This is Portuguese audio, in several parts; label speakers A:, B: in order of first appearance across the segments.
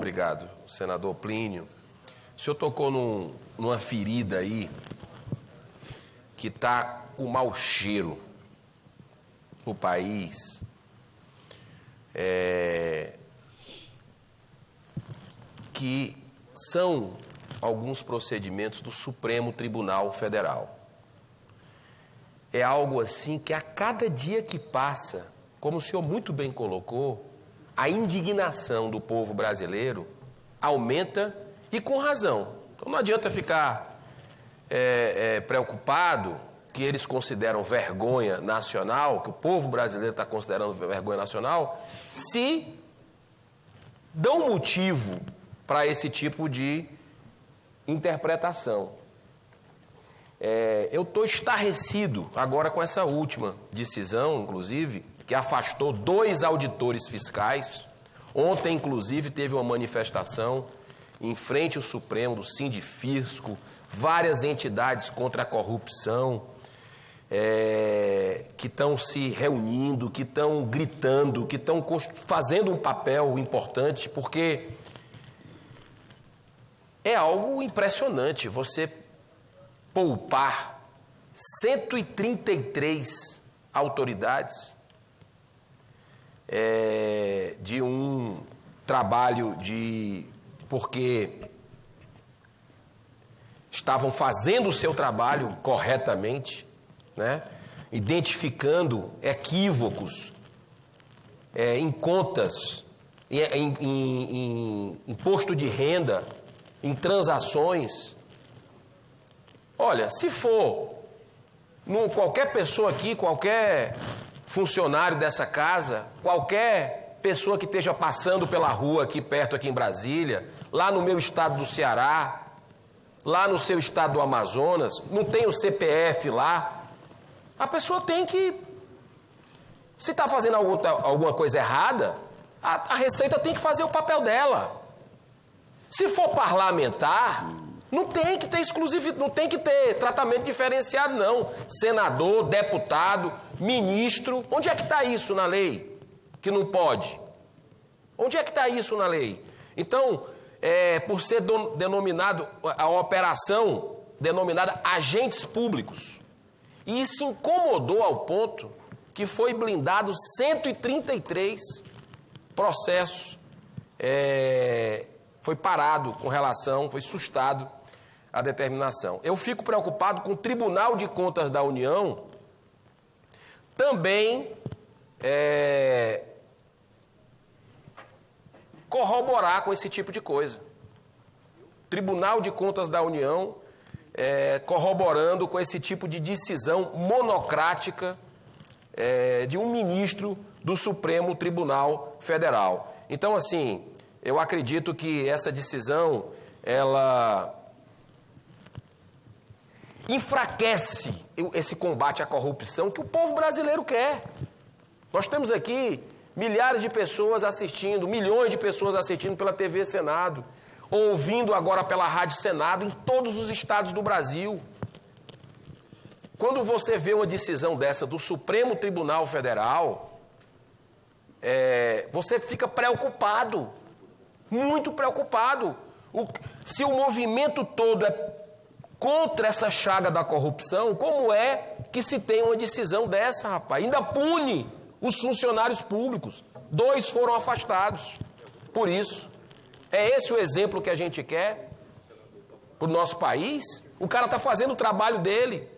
A: obrigado, senador Plínio. O senhor tocou numa ferida aí que está com mau cheiro no país. Que são alguns procedimentos do Supremo Tribunal Federal. É algo assim que a cada dia que passa, como o senhor muito bem colocou, a indignação do povo brasileiro aumenta e com razão. Então não adianta ficar preocupado que eles consideram vergonha nacional, que o povo brasileiro está considerando vergonha nacional, se dão motivo para esse tipo de interpretação. Eu estou estarrecido agora com essa última decisão, inclusive, que afastou 2 auditores fiscais. Ontem, inclusive, teve uma manifestação em frente ao Supremo, do Sindifisco, várias entidades contra a corrupção, que estão se reunindo, que estão gritando, que estão fazendo um papel importante, porque é algo impressionante você poupar 133 autoridades de um trabalho porque estavam fazendo o seu trabalho corretamente, né? Identificando equívocos em contas, em imposto de renda, em transações. Olha, se for qualquer pessoa aqui, qualquer funcionário dessa casa, qualquer pessoa que esteja passando pela rua aqui perto, aqui em Brasília, lá no meu estado do Ceará, lá no seu estado do Amazonas, não tem o CPF lá, a pessoa tem que, se está fazendo alguma coisa errada, a Receita tem que fazer o papel dela. Se for parlamentar, não tem que ter exclusividade, não tem que ter tratamento diferenciado, não. Senador, deputado, ministro, onde é que está isso na lei? Que não pode. Onde é que está isso na lei? Então, por ser denominado, a operação denominada agentes públicos. E isso incomodou ao ponto que foi blindado 133 processos. Foi parado com relação, foi sustado a determinação. Eu fico preocupado com o Tribunal de Contas da União também corroborar com esse tipo de coisa. Tribunal de Contas da União corroborando com esse tipo de decisão monocrática de um ministro do Supremo Tribunal Federal. Então, assim, eu acredito que essa decisão, ela enfraquece esse combate à corrupção que o povo brasileiro quer. Nós temos aqui milhares de pessoas assistindo, milhões de pessoas assistindo pela TV Senado, ouvindo agora pela Rádio Senado em todos os estados do Brasil. Quando você vê uma decisão dessa do Supremo Tribunal Federal, você fica preocupado, muito preocupado. Se o movimento todo é contra essa chaga da corrupção, como é que se tem uma decisão dessa, rapaz? Ainda pune os funcionários públicos. 2 foram afastados por isso. É esse o exemplo que a gente quer para o nosso país? O cara está fazendo o trabalho dele.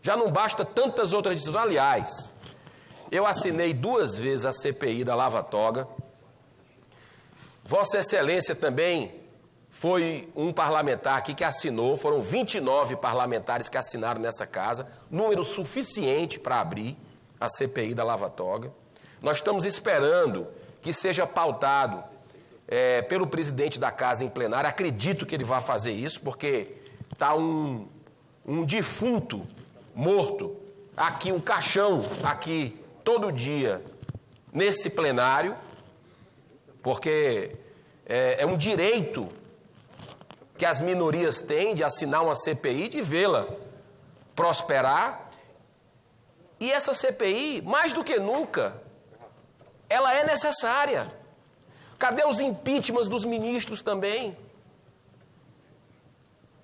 A: Já não basta tantas outras decisões. Aliás, eu assinei 2 vezes a CPI da Lava Toga. Vossa Excelência também foi um parlamentar aqui que assinou, foram 29 parlamentares que assinaram nessa casa, número suficiente para abrir a CPI da Lava Toga. Nós estamos esperando que seja pautado pelo presidente da casa em plenário. Acredito que ele vai fazer isso, porque está um defunto morto aqui, um caixão aqui todo dia nesse plenário, porque é um direito que as minorias têm de assinar uma CPI, de vê-la prosperar. E essa CPI, mais do que nunca, ela é necessária. Cadê os impeachments dos ministros também?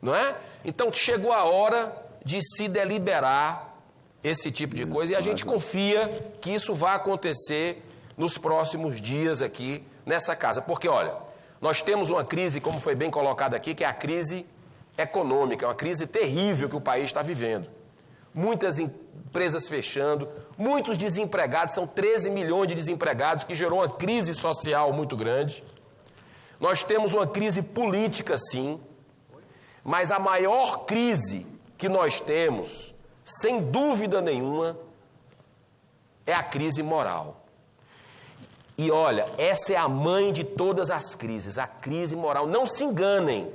A: Não é? Então chegou a hora de se deliberar esse tipo de coisa e a gente confia que isso vai acontecer nos próximos dias aqui nessa casa. Porque, olha, nós temos uma crise, como foi bem colocado aqui, que é a crise econômica, uma crise terrível que o país está vivendo. Muitas empresas fechando, muitos desempregados, são 13 milhões de desempregados, que gerou uma crise social muito grande. Nós temos uma crise política, sim, mas a maior crise que nós temos, sem dúvida nenhuma, é a crise moral. E olha, essa é a mãe de todas as crises, a crise moral. Não se enganem.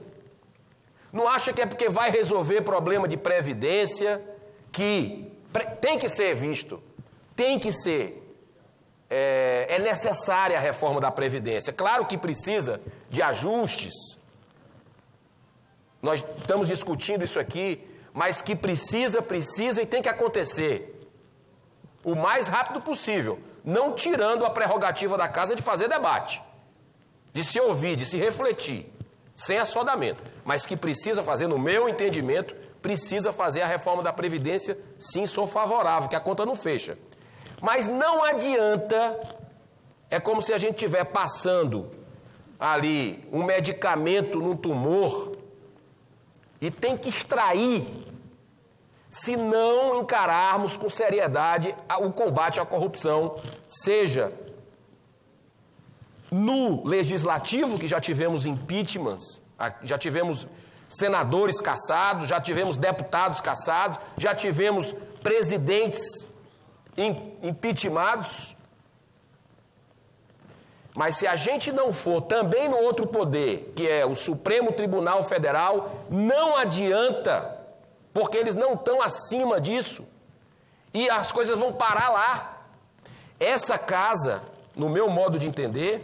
A: Não acha que é porque vai resolver problema de previdência que tem que ser visto, tem que ser, é necessária a reforma da Previdência. Claro que precisa de ajustes, nós estamos discutindo isso aqui, mas que precisa e tem que acontecer o mais rápido possível, não tirando a prerrogativa da casa de fazer debate, de se ouvir, de se refletir, sem assodamento, mas que precisa fazer, no meu entendimento, precisa fazer a reforma da Previdência, sim, sou favorável, que a conta não fecha. Mas não adianta, é como se a gente estiver passando ali um medicamento num tumor e tem que extrair, se não encararmos com seriedade o combate à corrupção, seja no legislativo, que já tivemos impeachments, já tivemos senadores cassados, já tivemos deputados cassados, já tivemos presidentes impeachmentados. Mas se a gente não for também no outro poder, que é o Supremo Tribunal Federal, não adianta, porque eles não estão acima disso. E as coisas vão parar lá. Essa casa, no meu modo de entender,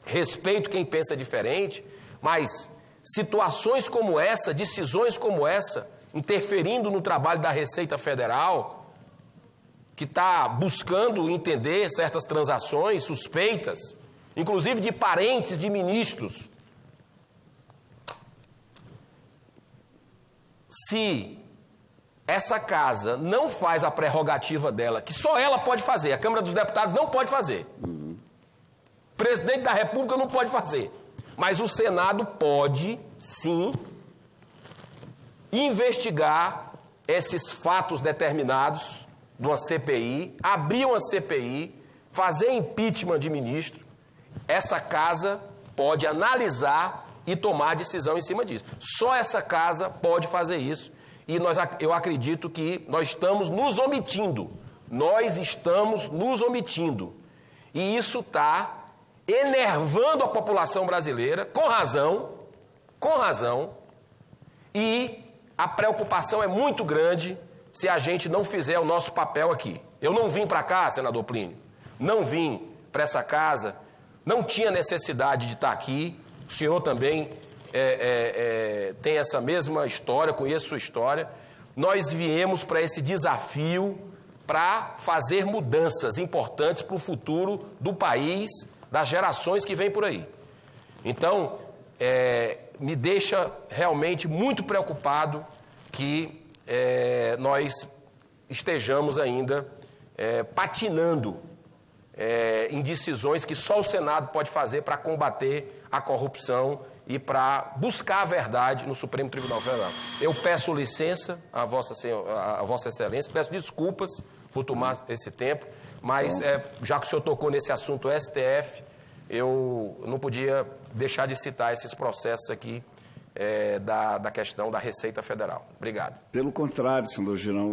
A: respeito quem pensa diferente, mas situações como essa, decisões como essa, interferindo no trabalho da Receita Federal, que está buscando entender certas transações suspeitas, inclusive de parentes de ministros. Se essa casa não faz a prerrogativa dela, que só ela pode fazer, a Câmara dos Deputados não pode fazer, o presidente da República não pode fazer, mas o Senado pode, sim, investigar esses fatos determinados de uma CPI, abrir uma CPI, fazer impeachment de ministro. Essa casa pode analisar e tomar decisão em cima disso. Só essa casa pode fazer isso. E eu acredito que nós estamos nos omitindo. Nós estamos nos omitindo. E isso está enervando a população brasileira, com razão, e a preocupação é muito grande se a gente não fizer o nosso papel aqui. Eu não vim para cá, senador Plínio, não vim para essa casa, não tinha necessidade de estar aqui, o senhor também tem essa mesma história, conheço sua história. Nós viemos para esse desafio para fazer mudanças importantes para o futuro do país, das gerações que vêm por aí. Então, me deixa realmente muito preocupado que nós estejamos ainda patinando em decisões que só o Senado pode fazer para combater a corrupção e para buscar a verdade no Supremo Tribunal Federal. Eu peço licença a Vossa Excelência, peço desculpas por tomar esse tempo, mas já que o senhor tocou nesse assunto STF, eu não podia deixar de citar esses processos aqui da questão da Receita Federal. Obrigado.
B: Pelo contrário, senador Girão,